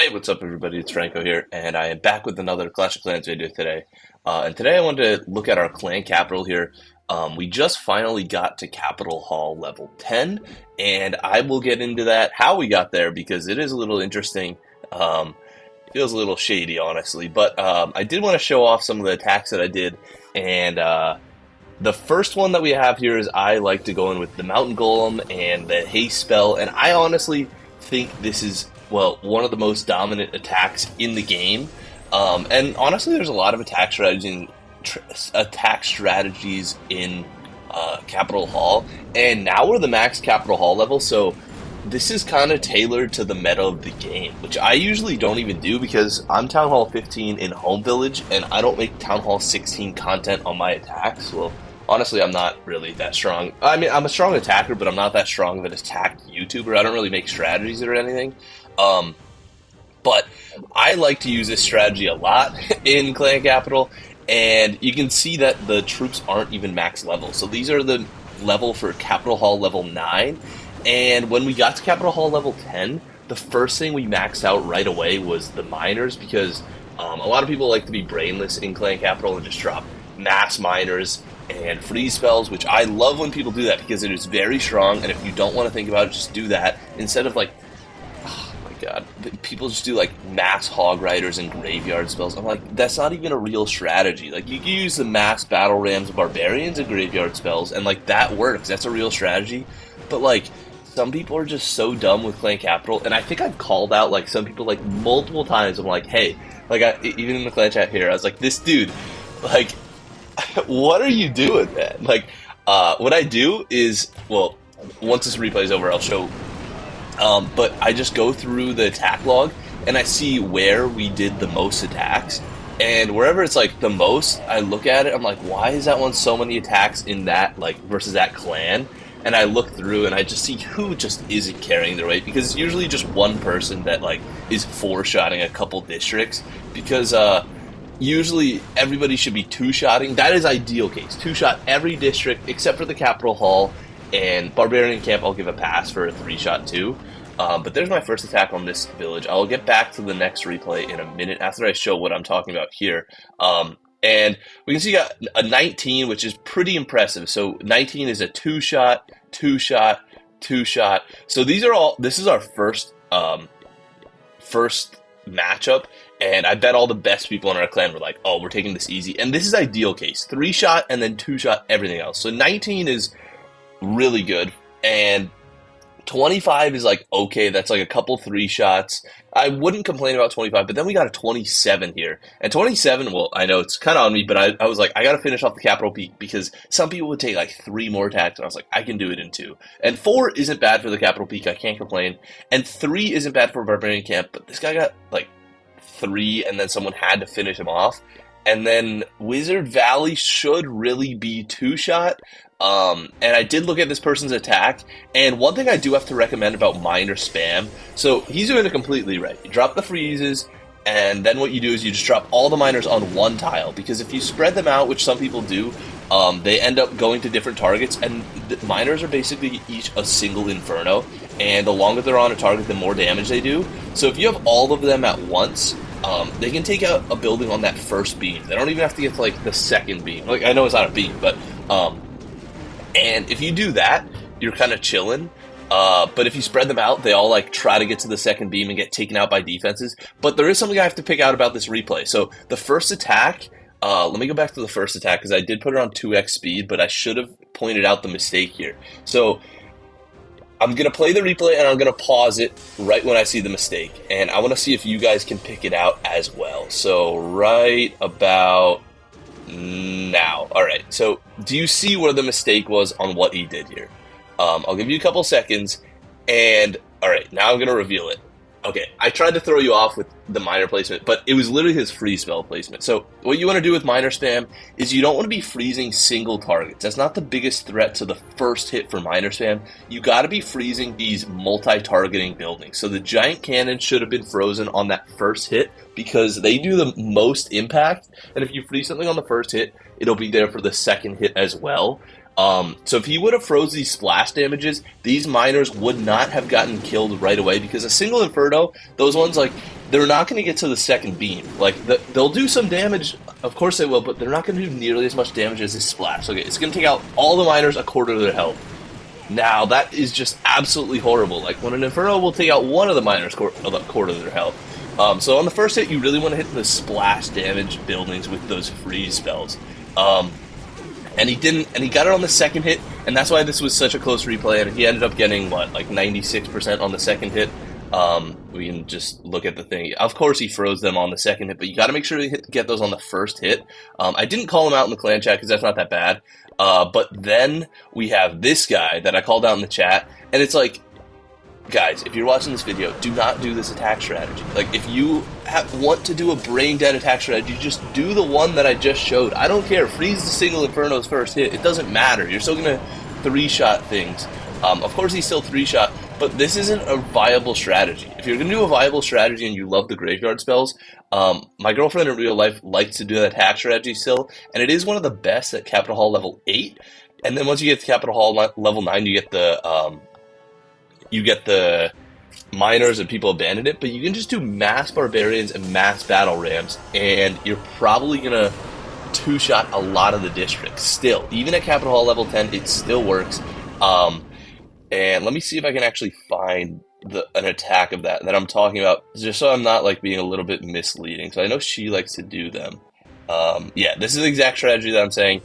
Hey, what's up, everybody? It's Franco here, and I am back with another Clash of Clans video today. And today I wanted to look at our clan capital here. We just finally got to Capital Hall level 10, and I will get into that, how we got there, because it is a little interesting. Feels a little shady, honestly, but I did want to show off some of the attacks that I did, and the first one that we have here is I like to go in with the Mountain Golem and the Haste spell, and I honestly think this is, well, one of the most dominant attacks in the game. And honestly, there's a lot of attack strategies in Capital Hall, and now we're the max Capital Hall level, so this is kind of tailored to the meta of the game, which I usually don't even do because I'm Town Hall 15 in Home Village, and I don't make Town Hall 16 content on my attacks. Well, honestly, I'm not really that strong. I mean, I'm a strong attacker, but I'm not that strong of an attack YouTuber. I don't really make strategies or anything. But I like to use this strategy a lot in Clan Capital, and you can see that the troops aren't even max level. So these are the level for Capital Hall level 9, and when we got to Capital Hall level 10, the first thing we maxed out right away was the miners, because a lot of people like to be brainless in Clan Capital and just drop mass miners and freeze spells, which I love when people do that because it is very strong, and if you don't want to think about it, just do that instead of, like, oh my god, people just do like mass hog riders and graveyard spells. I'm like, that's not even a real strategy. Like, you can use the mass battle rams, barbarians, and graveyard spells, and like that works. That's a real strategy. But like, some people are just so dumb with Clan Capital, and I think I've called out like some people like multiple times. I'm like, hey, like, even in the clan chat here, I was like, this dude, like, what are you doing, man? Like, what I do is, well, once this replay is over, I'll show. But I just go through the attack log and I see where we did the most attacks, and wherever it's like the most, I look at it. I'm like, why is that one so many attacks in that, like, versus that clan? And I look through and I just see who just isn't carrying their weight, because it's usually just one person that like is four-shotting a couple districts, because usually everybody should be two-shotting. That is ideal case. Two-shot every district except for the Capital Hall, and Barbarian Camp I'll give a pass for a three-shot too. But there's my first attack on this village. I'll get back to the next replay in a minute after I show what I'm talking about here. And we can see got a 19, which is pretty impressive. So 19 is a two-shot, two-shot, two-shot. So these are all, this is our first matchup, and I bet all the best people in our clan were like, oh, we're taking this easy. And this is ideal case. Three-shot and then two-shot everything else. So 19 is really good, and 25 is like, okay, that's like a couple three shots. I wouldn't complain about 25, but then we got a 27 here. And 27, well, I know it's kind of on me, but I was like, I got to finish off the Capital Peak, because some people would take like 3 more attacks, and I was like, I can do it in 2. And 4 isn't bad for the Capital Peak, I can't complain. And 3 isn't bad for Barbarian Camp, but this guy got like 3, and then someone had to finish him off. And then Wizard Valley should really be two-shot. And I did look at this person's attack, and one thing I do have to recommend about miner spam, so he's doing it completely right. You drop the freezes, and then what you do is you just drop all the miners on one tile, because if you spread them out, which some people do, they end up going to different targets, and the miners are basically each a single inferno, and the longer they're on a target, the more damage they do. So if you have all of them at once, they can take out a building on that first beam. They don't even have to get to like the second beam. Like, I know it's not a beam, but and if you do that, you're kind of chilling. But if you spread them out, they all like try to get to the second beam and get taken out by defenses. But there is something I have to pick out about this replay. So the first attack, let me go back to the first attack, because I did put it on 2x speed, but I should have pointed out the mistake here. So I'm going to play the replay, and I'm going to pause it right when I see the mistake. And I want to see if you guys can pick it out as well. So right about now. All right, so do you see where the mistake was on what he did here? I'll give you a couple seconds, and all right, now I'm going to reveal it. Okay, I tried to throw you off with the miner placement, but it was literally his free spell placement. So what you want to do with miner spam is you don't want to be freezing single targets. That's not the biggest threat to the first hit for miner spam. You got to be freezing these multi-targeting buildings. So the giant cannon should have been frozen on that first hit, because they do the most impact, and if you freeze something on the first hit, it'll be there for the second hit as well. So if he would have froze these splash damages, these miners would not have gotten killed right away, because a single Inferno, those ones, like, they're not going to get to the second beam. Like, they'll do some damage, of course they will, but they're not going to do nearly as much damage as this splash. Okay, it's going to take out all the miners a quarter of their health. Now, that is just absolutely horrible. Like, when an Inferno will take out one of the miners a quarter of their health. So on the first hit, you really want to hit the splash damage buildings with those freeze spells. And he didn't, and he got it on the second hit, and that's why this was such a close replay, and he ended up getting, what, like 96% on the second hit. We can just look at the thing. Of course he froze them on the second hit, but you gotta make sure you get those on the first hit. I didn't call him out in the clan chat, because that's not that bad. But then we have this guy that I called out in the chat, and it's like, guys, if you're watching this video, do not do this attack strategy. Like, if you want to do a brain-dead attack strategy, just do the one that I just showed. I don't care. Freeze the single Inferno's first hit. It doesn't matter. You're still going to three-shot things. Of course, he's still three-shot, but this isn't a viable strategy. If you're going to do a viable strategy and you love the graveyard spells, my girlfriend in real life likes to do that attack strategy still, and it is one of the best at Capital Hall level 8. And then once you get to Capital Hall level 9, you get the miners and people abandon it, but you can just do mass barbarians and mass battle rams, and you're probably gonna two-shot a lot of the districts still. Even at Capital Hall level 10, it still works. And let me see if I can actually find an attack of that I'm talking about, just so I'm not like being a little bit misleading. So I know she likes to do them. Yeah, this is the exact strategy that I'm saying.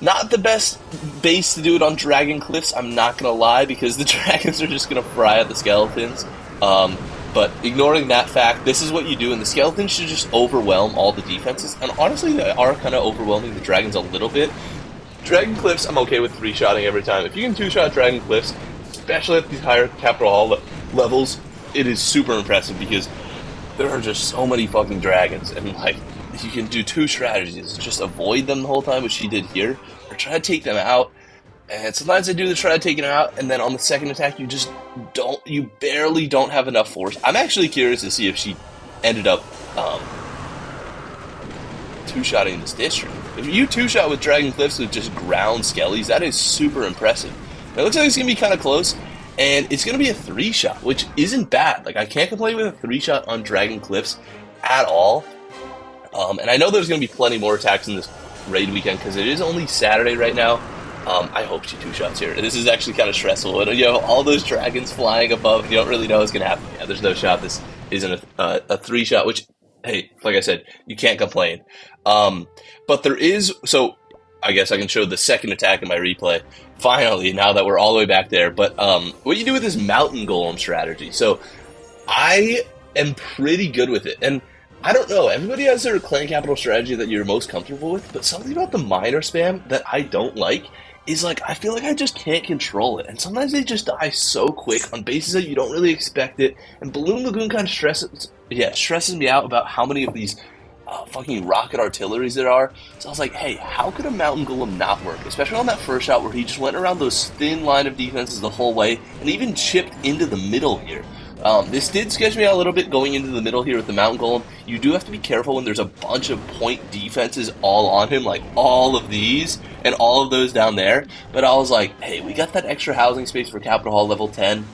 Not the best base to do it on Dragon Cliffs, I'm not going to lie, because the dragons are just going to fry at the skeletons. But ignoring that fact, this is what you do, and the skeletons should just overwhelm all the defenses. And honestly, they are kind of overwhelming the dragons a little bit. Dragon Cliffs, I'm okay with three-shotting every time. If you can two-shot Dragon Cliffs, especially at these higher Capital Hall levels, it is super impressive, because there are just so many fucking dragons, and like, you can do two strategies. Just avoid them the whole time, which she did here, or try to take them out. And sometimes I do the try to take them out, and then on the second attack, you barely don't have enough force. I'm actually curious to see if she ended up two-shotting this district. If you two-shot with Dragon Cliffs with just ground skellies, that is super impressive. It looks like it's going to be kind of close, and it's going to be a three-shot, which isn't bad. Like, I can't complain with a three-shot on Dragon Cliffs at all. And I know there's going to be plenty more attacks in this raid weekend, because it is only Saturday right now. I hope she two-shots here. This is actually kind of stressful. And, you know, all those dragons flying above, you don't really know what's going to happen. Yeah, there's no shot. This isn't a three-shot, which, hey, like I said, you can't complain. But there is, so I guess I can show the second attack in my replay, finally, now that we're all the way back there. But what you do with this Mountain Golem strategy. So I am pretty good with it. And I don't know, everybody has their clan capital strategy that you're most comfortable with, but something about the miner spam that I don't like is, like, I feel like I just can't control it, and sometimes they just die so quick on bases that you don't really expect it, and Balloon Lagoon kind of stresses me out about how many of these fucking rocket artilleries there are. So I was like, hey, how could a Mountain Golem not work? Especially on that first shot where he just went around those thin line of defenses the whole way, and even chipped into the middle here. This did sketch me out a little bit going into the middle here with the Mountain Golem. You do have to be careful when there's a bunch of point defenses all on him, like all of these and all of those down there. But I was like, hey, we got that extra housing space for Capital Hall level 10.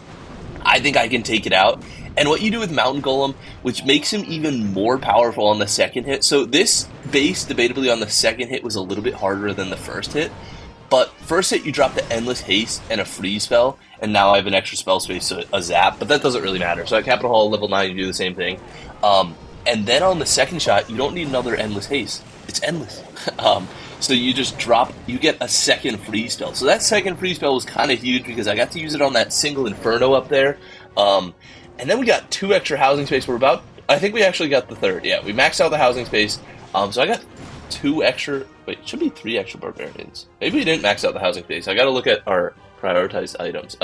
I think I can take it out. And what you do with Mountain Golem, which makes him even more powerful on the second hit. So this base, debatably, on the second hit was a little bit harder than the first hit. But first hit, you drop the Endless Haste and a freeze spell, and now I have an extra spell space, so a zap, but that doesn't really matter. So at Capital Hall level 9, you do the same thing. And then on the second shot, you don't need another Endless Haste. It's endless. So you just drop, you get a second freeze spell. So that second freeze spell was kind of huge because I got to use it on that single Inferno up there. And then we got 2 extra housing space. I think we actually got the third. Yeah, we maxed out the housing space. So I got 2 extra, wait, it should be 3 extra barbarians. Maybe we didn't max out the housing space. I got to look at our prioritized items.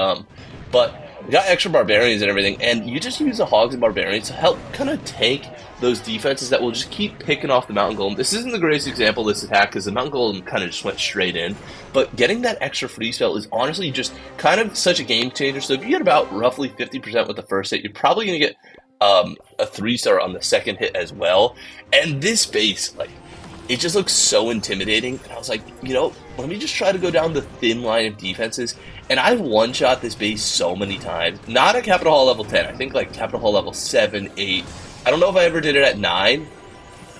But we got extra barbarians and everything, and you just use the hogs and barbarians to help kind of tank those defenses that will just keep picking off the Mountain Golem. This isn't the greatest example of this attack because the Mountain Golem kind of just went straight in, but getting that extra free spell is honestly just kind of such a game changer. So if you get about roughly 50% with the first hit, you're probably going to get a 3-star on the second hit as well. And this base, like, it just looks so intimidating. And I was like, you know, let me just try to go down the thin line of defenses And I've one-shot this base so many times. Not at Capital Hall level 10. I think like Capital Hall level 7, 8. I don't know if I ever did it at 9.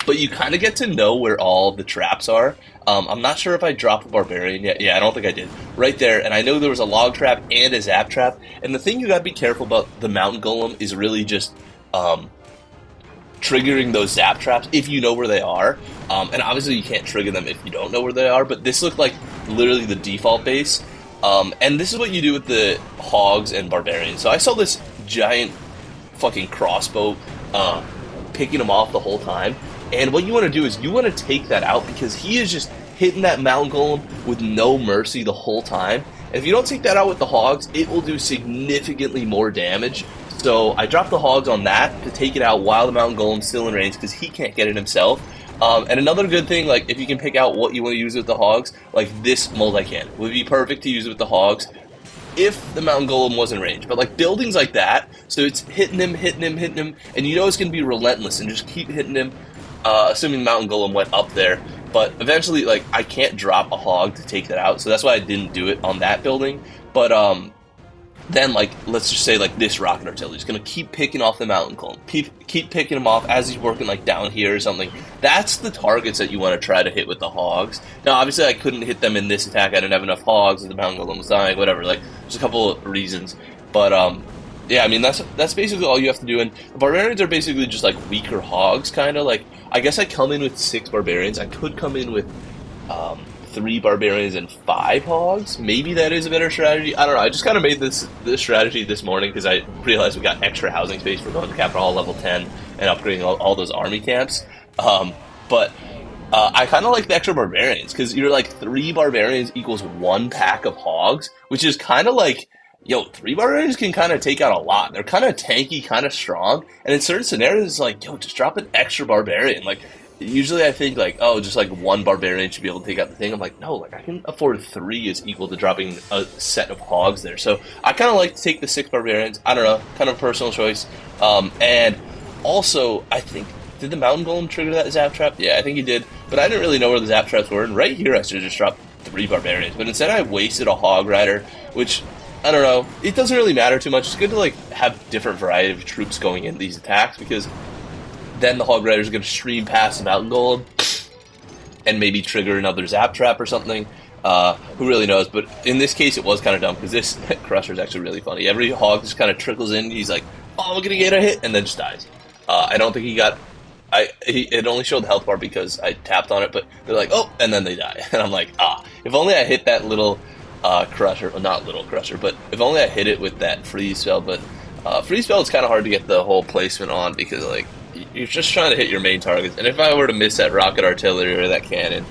But you kind of get to know where all the traps are. I'm not sure if I dropped the Barbarian yet. Yeah, I don't think I did. Right there, and I know there was a log trap and a zap trap. And the thing you gotta be careful about the Mountain Golem is really just triggering those zap traps if you know where they are. And obviously you can't trigger them if you don't know where they are, but this looked like literally the default base. And this is what you do with the Hogs and Barbarians. So I saw this giant fucking crossbow picking him off the whole time. And what you want to do is you want to take that out because he is just hitting that Mountain Golem with no mercy the whole time. And if you don't take that out with the Hogs, it will do significantly more damage. So I dropped the Hogs on that to take it out while the Mountain Golem's still in range because he can't get it himself. And another good thing, like if you can pick out what you want to use with the Hogs, like this multi-cannon would be perfect to use with the Hogs if the Mountain Golem was in range. But like buildings like that, so it's hitting him, and you know it's going to be relentless and just keep hitting him. Assuming Mountain Golem went up there, but eventually, like, I can't drop a Hog to take that out, so that's why I didn't do it on that building. But then, like, let's just say, like, this Rocket Artillery is going to keep picking off the Mountain Golem, keep picking him off as he's working, like, down here or something. That's the targets that you want to try to hit with the Hogs. Now, obviously, I couldn't hit them in this attack. I didn't have enough Hogs, and the Mountain Golem was dying, whatever. Like, there's a couple of reasons, but yeah, I mean, that's basically all you have to do, and the Barbarians are basically just, like, weaker Hogs, kind of, like, I guess I come in with 6 Barbarians. I could come in with 3 Barbarians and 5 Hogs. Maybe that is a better strategy. I don't know. I just kind of made this strategy this morning because I realized we got extra housing space for going to Capital Hall level 10 and upgrading all those army camps. But I kind of like the extra Barbarians because you're like 3 Barbarians equals 1 pack of Hogs, which is kind of like, yo, 3 Barbarians can kind of take out a lot. They're kind of tanky, kind of strong, and in certain scenarios, it's like, yo, just drop an extra Barbarian. Like, usually I think, like, oh, just, like, 1 Barbarian should be able to take out the thing. I'm like, no, like, I can afford 3 is equal to dropping a set of Hogs there. So, I kind of like to take the 6 Barbarians. I don't know, kind of a personal choice. And also, I think, did the Mountain Golem trigger that Zap Trap? Yeah, I think he did, but I didn't really know where the Zap Traps were, and right here I should have just dropped 3 Barbarians, but instead I wasted a Hog Rider, which, I don't know, it doesn't really matter too much. It's good to, like, have different variety of troops going in these attacks, because then the Hog Rider is going to stream past the Mountain Golem and maybe trigger another Zap Trap or something. Who really knows? But in this case, it was kind of dumb, because this Crusher is actually really funny. Every Hog just kind of trickles in, he's like, oh, I'm going to get a hit, and then just dies. I don't think he got... it only showed the health bar because I tapped on it, but they're like, oh, and then they die. And I'm like, if only I hit that little... Crusher, well, not little Crusher, but if only I hit it with that freeze spell. But freeze spell is kind of hard to get the whole placement on because, like, you're just trying to hit your main targets. And if I were to miss that Rocket Artillery or that cannon,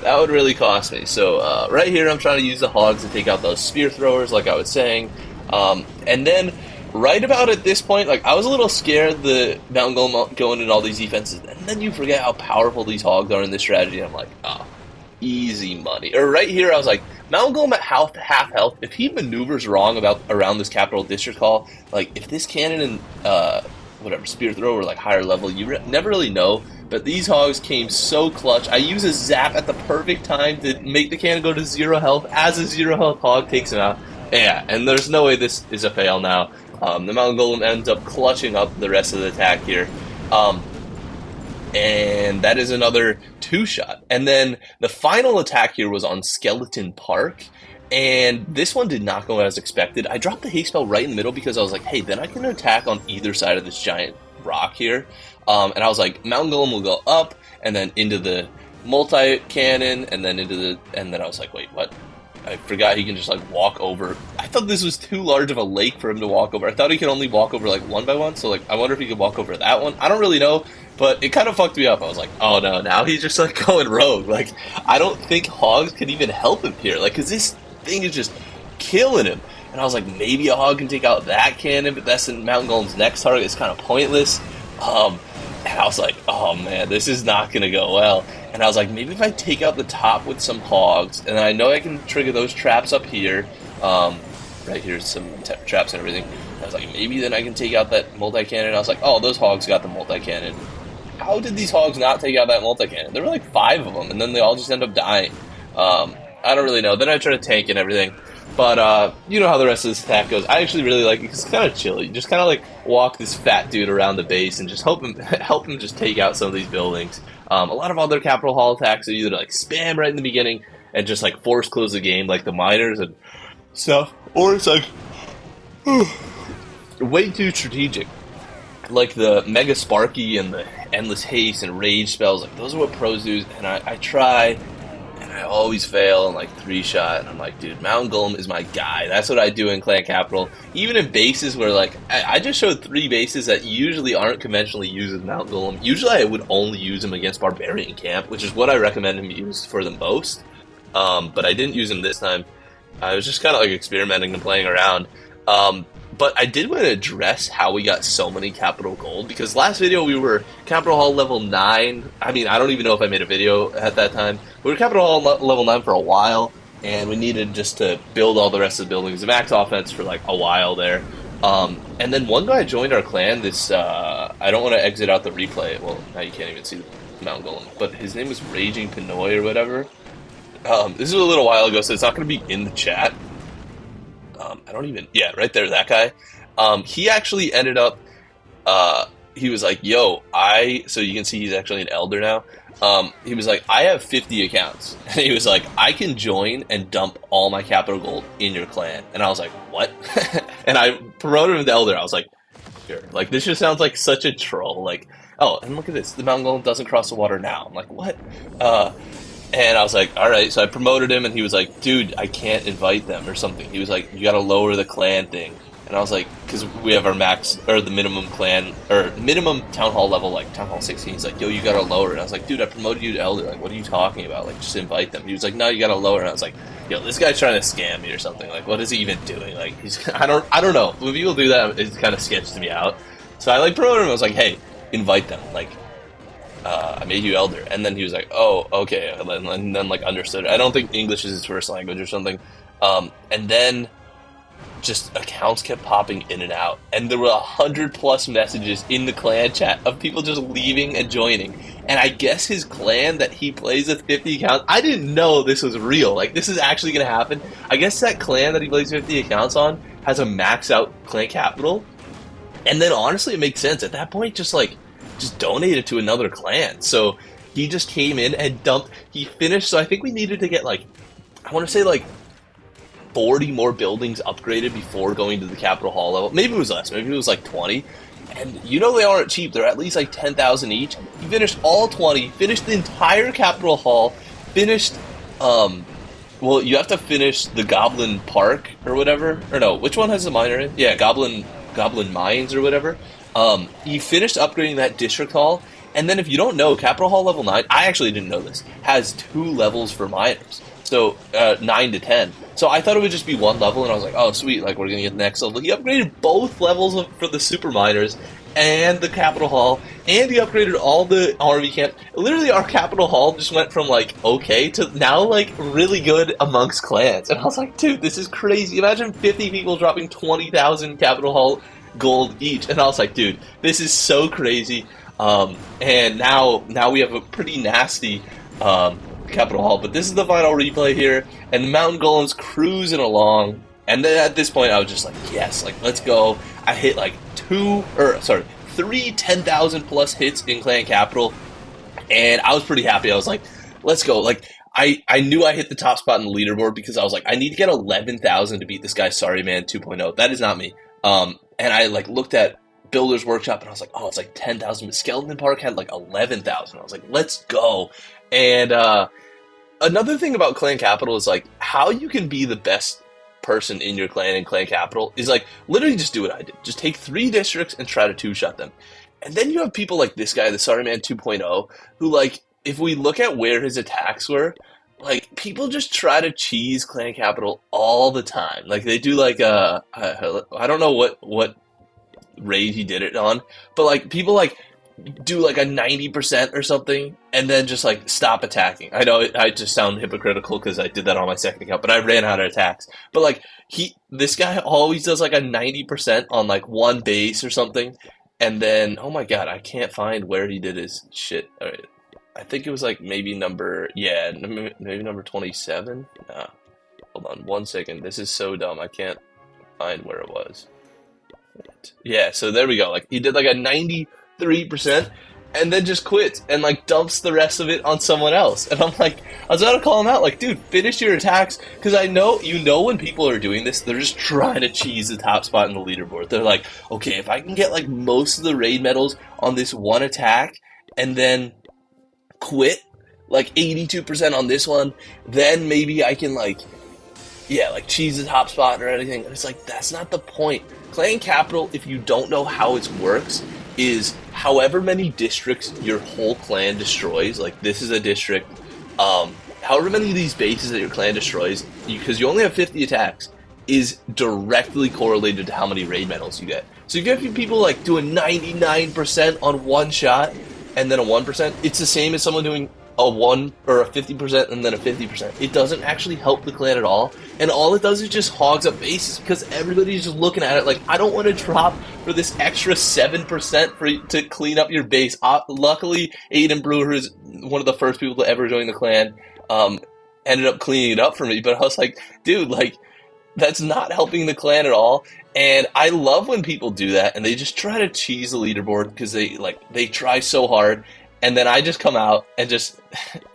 that would really cost me. So right here, I'm trying to use the Hogs to take out those spear throwers, like I was saying. And then right about at this point, like, I was a little scared the Mountain Golem going in all these defenses, and then you forget how powerful these Hogs are in this strategy. I'm like, easy money. Or right here, I was like, Mountain Golem at half health, if he maneuvers wrong around this Capital District Hall, like, if this cannon and, whatever, spear throw were, like, higher level, you never really know, but these Hogs came so clutch. I use a zap at the perfect time to make the cannon go to 0 health as a 0 health Hog takes him out. Yeah, and there's no way this is a fail now. The Mountain Golem ends up clutching up the rest of the attack here. And that is another 2-shot. And then the final attack here was on Skeleton Park, and this one did not go as expected. I dropped the haste spell right in the middle because I was like, hey, then I can attack on either side of this giant rock here. And I was like, Mountain Golem will go up, and then into the multi-cannon, and then and then I was like, wait, what? I forgot he can just, like, walk over. I thought this was too large of a lake for him to walk over. I thought he could only walk over, like, 1 by 1, so, like, I wonder if he could walk over that one. I don't really know, but it kind of fucked me up. I was like, oh, no, now he's just, like, going rogue. Like, I don't think Hogs can even help him here, like, because this thing is just killing him. And I was like, maybe a Hog can take out that cannon, but that's in Mountain Golem's next target. It's kind of pointless. And I was like, oh, man, this is not going to go well. And I was like, maybe if I take out the top with some Hogs, and I know I can trigger those traps up here. Right here's some traps and everything. I was like, maybe then I can take out that multi-cannon. I was like, oh, those Hogs got the multi-cannon. How did these Hogs not take out that multi-cannon? There were like 5 of them, and then they all just end up dying. I don't really know. Then I tried to tank and everything. But you know how the rest of this attack goes. I actually really like it because it's kind of chill. You just kind of like walk this fat dude around the base and just help him just take out some of these buildings. A lot of other capital hall attacks are either like spam right in the beginning and just like force close the game, like the miners and stuff, or it's like way too strategic, like the Mega Sparky and the Endless Haste and Rage spells. Like those are what pros do, and I try. And I always fail in like 3-shot, and I'm like, dude, Mountain Golem is my guy. That's what I do in Clan Capital. Even in bases where like I just showed 3 bases that usually aren't conventionally used with Mountain Golem. Usually I would only use him against Barbarian Camp, which is what I recommend him use for the most. But I didn't use him this time. I was just kind of like experimenting and playing around. But I did want to address how we got so many Capital Gold, because last video we were Capital Hall level 9. I mean, I don't even know if I made a video at that time. We were Capital Hall level 9 for a while, and we needed just to build all the rest of the buildings, the max offense for like a while there. And then one guy joined our clan, this, I don't want to exit out the replay. Well, now you can't even see the Mountain Golem, but his name was Raging Pinoy or whatever. This is a little while ago, so it's not going to be in the chat. I don't even, yeah, right there, that guy. He actually ended up, he was like, yo, so you can see he's actually an elder now. He was like, I have 50 accounts. And he was like, I can join and dump all my capital gold in your clan. And I was like, what? And I promoted him to elder. I was like, sure. Like, this just sounds like such a troll. Like, oh, and look at this. The Mountain Golem doesn't cross the water now. I'm like, what? And I was like, all right. So I promoted him, and he was like, dude, I can't invite them or something. He was like, you got to lower the clan thing. And I was like, because we have our max, or the minimum clan, or minimum town hall level, like town hall 16. He's like, yo, you got to lower it. And I was like, dude, I promoted you to elder. Like, what are you talking about? Like, just invite them. He was like, no, you got to lower it. And I was like, yo, this guy's trying to scam me or something. Like, what is he even doing? Like, he's, I don't know. When people do that, it kind of sketches me out. So I like promoted him. I was like, hey, invite them. Like, I made you elder. And then he was like, oh, okay. And then like understood. I don't think English is his first language or something. And then just accounts kept popping in and out. And there were 100+ messages in the clan chat of people just leaving and joining. And I guess his clan that he plays with 50 accounts, I didn't know this was real. Like, this is actually going to happen. I guess that clan that he plays 50 accounts on has a max out clan capital. And then honestly, it makes sense. At that point, just donate it to another clan. So he just came in and dumped. He finished. So I think we needed to get like, I want to say like 40 more buildings upgraded before going to the Capital Hall level. Maybe it was less. Maybe it was like 20. And you know they aren't cheap. They're at least like 10,000 each. He finished all 20. Finished the entire Capital Hall. Finished. Well, you have to finish the Goblin Park or whatever. Or no, which one has the miner in? Yeah, Goblin Mines or whatever. He finished upgrading that district hall, and then if you don't know, Capital Hall level 9, I actually didn't know this, has 2 levels for miners. So, 9 to 10. So I thought it would just be 1 level, and I was like, oh, sweet, like, we're gonna get the next level. He upgraded both levels for the super miners, and the Capital Hall, and he upgraded all the RV camp. Literally, our Capital Hall just went from, like, okay to now, like, really good amongst clans. And I was like, dude, this is crazy. Imagine 50 people dropping 20,000 Capital Hall gold each. And I was like, dude, this is so crazy. And now we have a pretty nasty Capital Hall. But this is the final replay here, and the Mountain Golem's cruising along. And then at this point, I was just like, yes, like, let's go. I hit like 3 10,000+ hits in Clan Capital, and I was pretty happy. I was like, let's go. Like, I knew I hit the top spot in the leaderboard because I was like, I need to get 11,000 to beat this guy, Sorry Man 2.0. That is not me. And I like looked at Builder's Workshop, and I was like, oh, it's like 10,000. But Skeleton Park had like 11,000. I was like, let's go. And another thing about Clan Capital is like how you can be the best person in your clan in Clan Capital is like literally just do what I did. Just take 3 districts and try to 2-shot them. And then you have people like this guy, the Sorry Man 2.0, who like, if we look at where his attacks were, like people just try to cheese Clan Capital all the time. Like they do like I don't know what raid he did it on, but like people like do like a 90% or something and then just like stop attacking. I know I just sound hypocritical because I did that on my second account, but I ran out of attacks. But like this guy always does like a 90% on like 1 base or something, and then oh my god, I can't find where he did his shit. All right. I think it was like maybe number 27. Hold on 1 second. This is so dumb. I can't find where it was. Yeah, so there we go. Like he did like a 93% and then just quits and like dumps the rest of it on someone else. And I'm like, I was about to call him out, like, dude, finish your attacks. Because I know, when people are doing this, they're just trying to cheese the top spot in the leaderboard. They're like, okay, if I can get like most of the raid medals on this one attack and then quit like 82% on this one, then maybe I can like, yeah, like cheese the top spot or anything. And it's like, that's not the point. Clan Capital, if you don't know how it works, is however many districts your whole clan destroys. Like this is a district. However many of these bases that your clan destroys, because you only have 50 attacks, is directly correlated to how many raid medals you get. So if you have people like doing 99% on one shot and then a 1%, it's the same as someone doing a 1 or a 50% and then a 50%. It doesn't actually help the clan at all, and all it does is just hogs up bases because everybody's just looking at it like, I don't want to drop for this extra 7% to clean up your base. Luckily, Aiden Brewer, who's one of the first people to ever join the clan, ended up cleaning it up for me. But I was like, dude, like that's not helping the clan at all. And I love when people do that and they just try to cheese the leaderboard because they try so hard. And then I just come out and just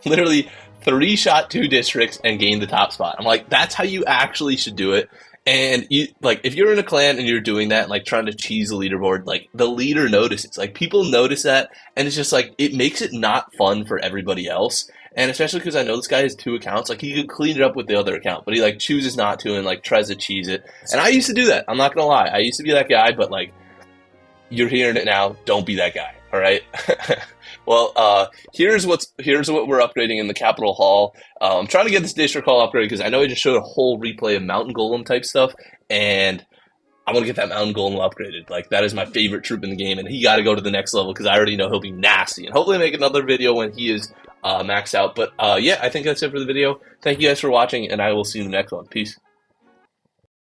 literally 3-shot 2 districts and gain the top spot. I'm like, that's how you actually should do it. And you, like, if you're in a clan and you're doing that, like trying to cheese the leaderboard, like the leader notices. Like people notice that, and it's just like it makes it not fun for everybody else. And especially because I know this guy has 2 accounts, like he could clean it up with the other account, but he like chooses not to and like tries to cheese it. And I used to do that. I'm not gonna lie, I used to be that guy, but like you're hearing it now. Don't be that guy. All right. Well, here's what we're upgrading in the Capital Hall. I'm trying to get this District Hall upgraded because I know I just showed a whole replay of Mountain Golem type stuff, and I want to get that Mountain Golem upgraded. Like that is my favorite troop in the game, and he got to go to the next level because I already know he'll be nasty. And hopefully, make another video when he is maxed out. But yeah, I think that's it for the video. Thank you guys for watching, and I will see you in the next one. Peace.